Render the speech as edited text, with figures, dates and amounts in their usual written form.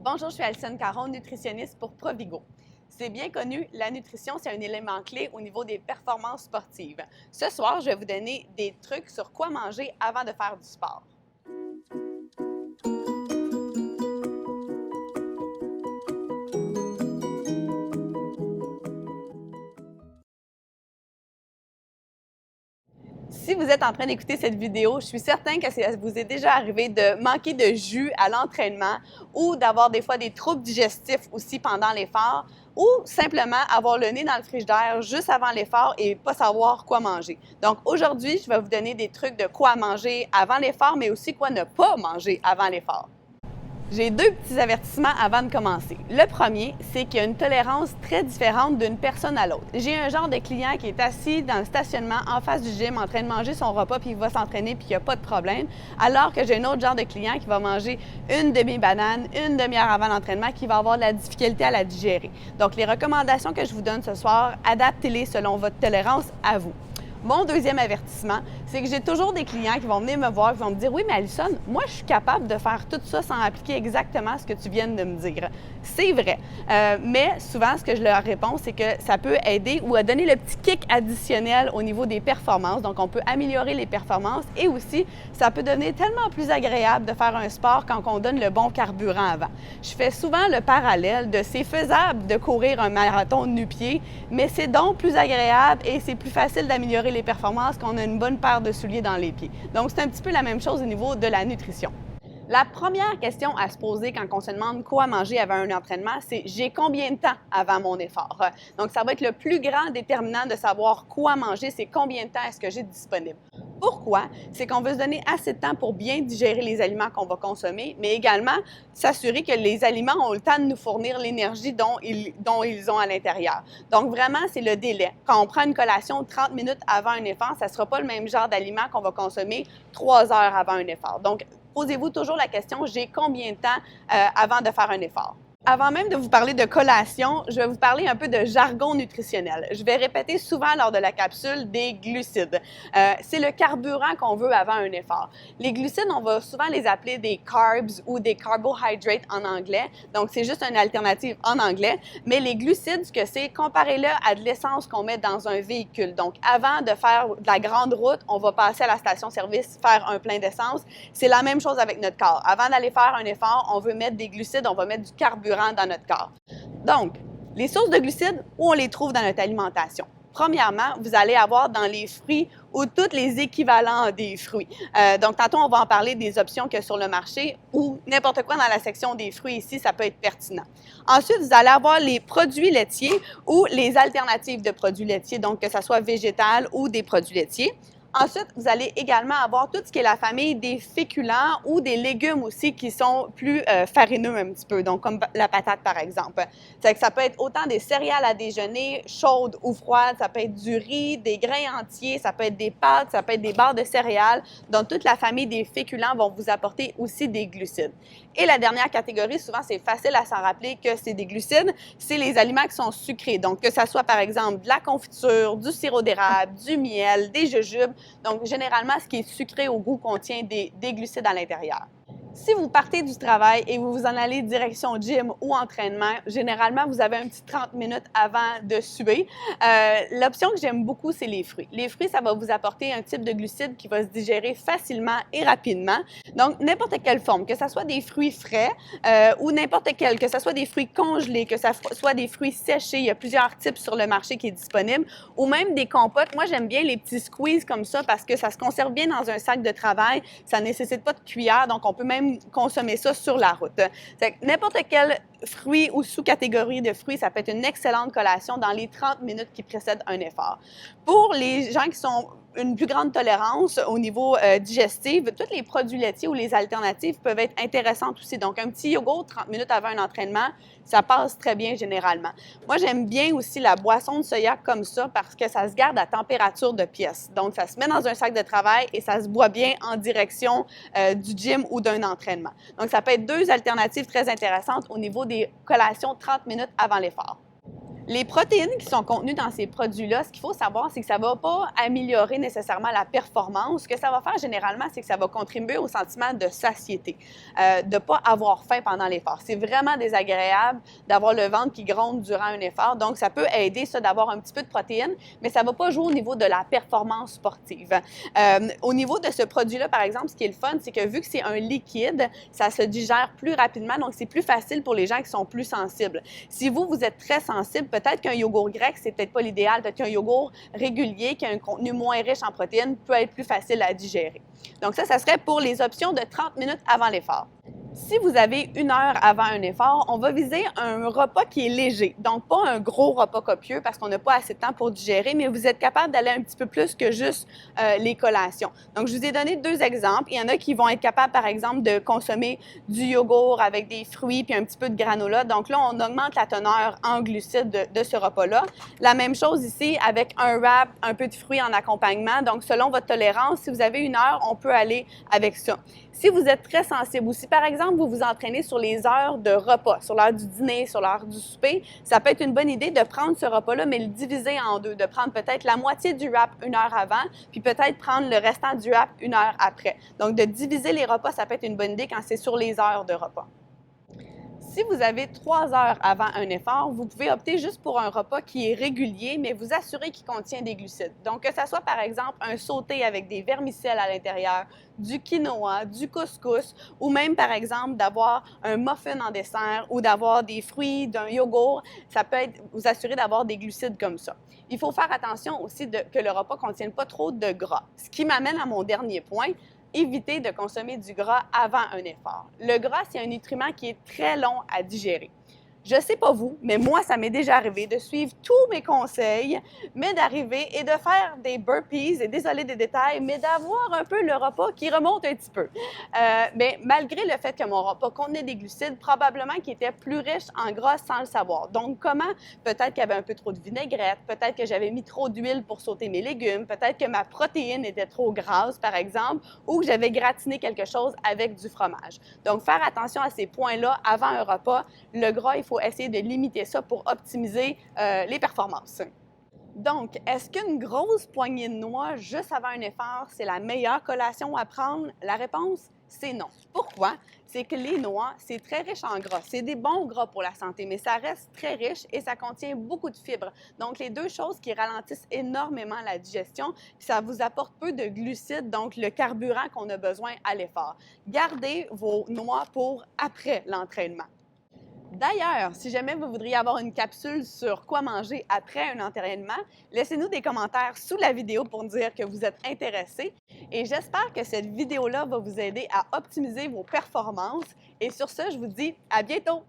Bonjour, je suis Alison Caron, nutritionniste pour Provigo. C'est bien connu, la nutrition, c'est un élément clé au niveau des performances sportives. Ce soir, je vais vous donner des trucs sur quoi manger avant de faire du sport. Si vous êtes en train d'écouter cette vidéo, je suis certain que ça vous est déjà arrivé de manquer de jus à l'entraînement ou d'avoir des fois des troubles digestifs aussi pendant l'effort ou simplement avoir le nez dans le frigidaire juste avant l'effort et pas savoir quoi manger. Donc aujourd'hui, je vais vous donner des trucs de quoi manger avant l'effort, mais aussi quoi ne pas manger avant l'effort. J'ai deux petits avertissements avant de commencer. Le premier, c'est qu'il y a une tolérance très différente d'une personne à l'autre. J'ai un genre de client qui est assis dans le stationnement en face du gym en train de manger son repas puis il va s'entraîner puis il n'y a pas de problème, alors que j'ai un autre genre de client qui va manger une demi-banane, une demi-heure avant l'entraînement, qui va avoir de la difficulté à la digérer. Donc, les recommandations que je vous donne ce soir, adaptez-les selon votre tolérance à vous. Mon deuxième avertissement, c'est que j'ai toujours des clients qui vont venir me voir et qui vont me dire « Oui, mais Alison, moi, je suis capable de faire tout ça sans appliquer exactement ce que tu viens de me dire. » C'est vrai, mais souvent, ce que je leur réponds, c'est que ça peut aider ou à donner le petit kick additionnel au niveau des performances. Donc, on peut améliorer les performances et aussi, ça peut devenir tellement plus agréable de faire un sport quand on donne le bon carburant avant. Je fais souvent le parallèle de c'est faisable de courir un marathon nu-pied, mais c'est donc plus agréable et c'est plus facile d'améliorer les performances quand on a une bonne paire de souliers dans les pieds. Donc, c'est un petit peu la même chose au niveau de la nutrition. La première question à se poser quand on se demande quoi manger avant un entraînement, c'est « j'ai combien de temps avant mon effort? » Donc, ça va être le plus grand déterminant de savoir quoi manger, c'est combien de temps est-ce que j'ai disponible. Pourquoi? C'est qu'on veut se donner assez de temps pour bien digérer les aliments qu'on va consommer, mais également s'assurer que les aliments ont le temps de nous fournir l'énergie dont ils ont à l'intérieur. Donc, vraiment, c'est le délai. Quand on prend une collation 30 minutes avant un effort, ça ne sera pas le même genre d'aliment qu'on va consommer 3 heures avant un effort. Donc, posez-vous toujours la question, j'ai combien de temps avant de faire un effort? Avant même de vous parler de collation, je vais vous parler un peu de jargon nutritionnel. Je vais répéter souvent lors de la capsule des glucides. C'est le carburant qu'on veut avant un effort. Les glucides, on va souvent les appeler des carbs ou des carbohydrates en anglais. Donc, c'est juste une alternative en anglais. Mais les glucides, ce que c'est, comparez-le à de l'essence qu'on met dans un véhicule. Donc, avant de faire de la grande route, on va passer à la station-service, faire un plein d'essence. C'est la même chose avec notre corps. Avant d'aller faire un effort, on veut mettre des glucides, on va mettre du carburant dans notre corps. Donc, les sources de glucides, où on les trouve dans notre alimentation? Premièrement, vous allez avoir dans les fruits ou tous les équivalents des fruits. Donc, tantôt, on va en parler des options qu'il y a sur le marché ou n'importe quoi dans la section des fruits ici, ça peut être pertinent. Ensuite, vous allez avoir les produits laitiers ou les alternatives de produits laitiers, donc que ce soit végétal ou des produits laitiers. Ensuite, vous allez également avoir tout ce qui est la famille des féculents ou des légumes aussi qui sont plus farineux un petit peu, donc comme la patate par exemple. C'est que ça peut être autant des céréales à déjeuner, chaudes ou froides, ça peut être du riz, des grains entiers, ça peut être des pâtes, ça peut être des barres de céréales. Donc, toute la famille des féculents vont vous apporter aussi des glucides. Et la dernière catégorie, souvent, c'est facile à s'en rappeler que c'est des glucides, c'est les aliments qui sont sucrés. Donc, que ça soit par exemple de la confiture, du sirop d'érable, du miel, des jujubes. Donc, généralement, ce qui est sucré au goût contient des glucides à l'intérieur. Si vous partez du travail et vous vous en allez direction gym ou entraînement, généralement, vous avez un petit 30 minutes avant de suer. L'option que j'aime beaucoup, c'est les fruits. Les fruits, ça va vous apporter un type de glucides qui va se digérer facilement et rapidement. Donc, n'importe quelle forme, que ce soit des fruits frais ou n'importe quel, que ce soit des fruits congelés, que ce soit des fruits séchés, il y a plusieurs types sur le marché qui est disponible, ou même des compotes. Moi, j'aime bien les petits squeezes comme ça parce que ça se conserve bien dans un sac de travail. Ça ne nécessite pas de cuillère, donc on peut même consommer ça sur la route. N'importe quel fruit ou sous-catégorie de fruits, ça peut être une excellente collation dans les 30 minutes qui précèdent un effort. Pour les gens qui sont une plus grande tolérance au niveau digestif, tous les produits laitiers ou les alternatives peuvent être intéressantes aussi. Donc, un petit yogourt 30 minutes avant un entraînement, ça passe très bien généralement. Moi, j'aime bien aussi la boisson de soya comme ça parce que ça se garde à température de pièce. Donc, ça se met dans un sac de travail et ça se boit bien en direction du gym ou d'un entraînement. Donc, ça peut être deux alternatives très intéressantes au niveau des collations 30 minutes avant l'effort. Les protéines qui sont contenues dans ces produits-là, ce qu'il faut savoir, c'est que ça ne va pas améliorer nécessairement la performance. Ce que ça va faire généralement, c'est que ça va contribuer au sentiment de satiété, de ne pas avoir faim pendant l'effort. C'est vraiment désagréable d'avoir le ventre qui gronde durant un effort. Donc, ça peut aider ça d'avoir un petit peu de protéines, mais ça ne va pas jouer au niveau de la performance sportive. Au niveau de ce produit-là, par exemple, ce qui est le fun, c'est que vu que c'est un liquide, ça se digère plus rapidement, donc c'est plus facile pour les gens qui sont plus sensibles. Si vous êtes très sensible, peut-être qu'un yogourt grec, c'est peut-être pas l'idéal. Peut-être qu'un yogourt régulier qui a un contenu moins riche en protéines peut être plus facile à digérer. Donc ça serait pour les options de 30 minutes avant l'effort. Si vous avez 1 heure avant un effort, on va viser un repas qui est léger. Donc, pas un gros repas copieux parce qu'on n'a pas assez de temps pour digérer, mais vous êtes capable d'aller un petit peu plus que juste les collations. Donc, je vous ai donné 2 exemples. Il y en a qui vont être capables, par exemple, de consommer du yogourt avec des fruits puis un petit peu de granola. Donc là, on augmente la teneur en glucides de ce repas-là. La même chose ici avec un wrap, un peu de fruits en accompagnement. Donc, selon votre tolérance, si vous avez 1 heure, on peut aller avec ça. Si vous êtes très sensible ou si, par exemple, vous vous entraînez sur les heures de repas, sur l'heure du dîner, sur l'heure du souper, ça peut être une bonne idée de prendre ce repas-là, mais le diviser en 2, de prendre peut-être la moitié du wrap 1 heure avant, puis peut-être prendre le restant du wrap 1 heure après. Donc, de diviser les repas, ça peut être une bonne idée quand c'est sur les heures de repas. Si vous avez 3 heures avant un effort, vous pouvez opter juste pour un repas qui est régulier, mais vous assurez qu'il contient des glucides. Donc, que ce soit par exemple un sauté avec des vermicelles à l'intérieur, du quinoa, du couscous, ou même par exemple d'avoir un muffin en dessert ou d'avoir des fruits, d'un yogourt, ça peut être vous assurer d'avoir des glucides comme ça. Il faut faire attention aussi que le repas ne contienne pas trop de gras. Ce qui m'amène à mon dernier point. Évitez de consommer du gras avant un effort. Le gras, c'est un nutriment qui est très long à digérer. Je ne sais pas vous, mais moi, ça m'est déjà arrivé de suivre tous mes conseils, mais d'arriver et de faire des burpees, et désolé des détails, mais d'avoir un peu le repas qui remonte un petit peu. Mais malgré le fait que mon repas contenait des glucides, probablement qu'il était plus riche en gras sans le savoir. Donc, comment? Peut-être qu'il y avait un peu trop de vinaigrette, peut-être que j'avais mis trop d'huile pour sauter mes légumes, peut-être que ma protéine était trop grasse, par exemple, ou que j'avais gratiné quelque chose avec du fromage. Donc, faire attention à ces points-là avant un repas. Le gras, il faut essayer de limiter ça pour optimiser les performances. Donc, est-ce qu'une grosse poignée de noix juste avant un effort, c'est la meilleure collation à prendre? La réponse, c'est non. Pourquoi? C'est que les noix, c'est très riche en gras. C'est des bons gras pour la santé, mais ça reste très riche et ça contient beaucoup de fibres. Donc, les 2 choses qui ralentissent énormément la digestion, puis ça vous apporte peu de glucides, donc le carburant qu'on a besoin à l'effort. Gardez vos noix pour après l'entraînement. D'ailleurs, si jamais vous voudriez avoir une capsule sur quoi manger après un entraînement, laissez-nous des commentaires sous la vidéo pour nous dire que vous êtes intéressé. Et j'espère que cette vidéo-là va vous aider à optimiser vos performances. Et sur ce, je vous dis à bientôt!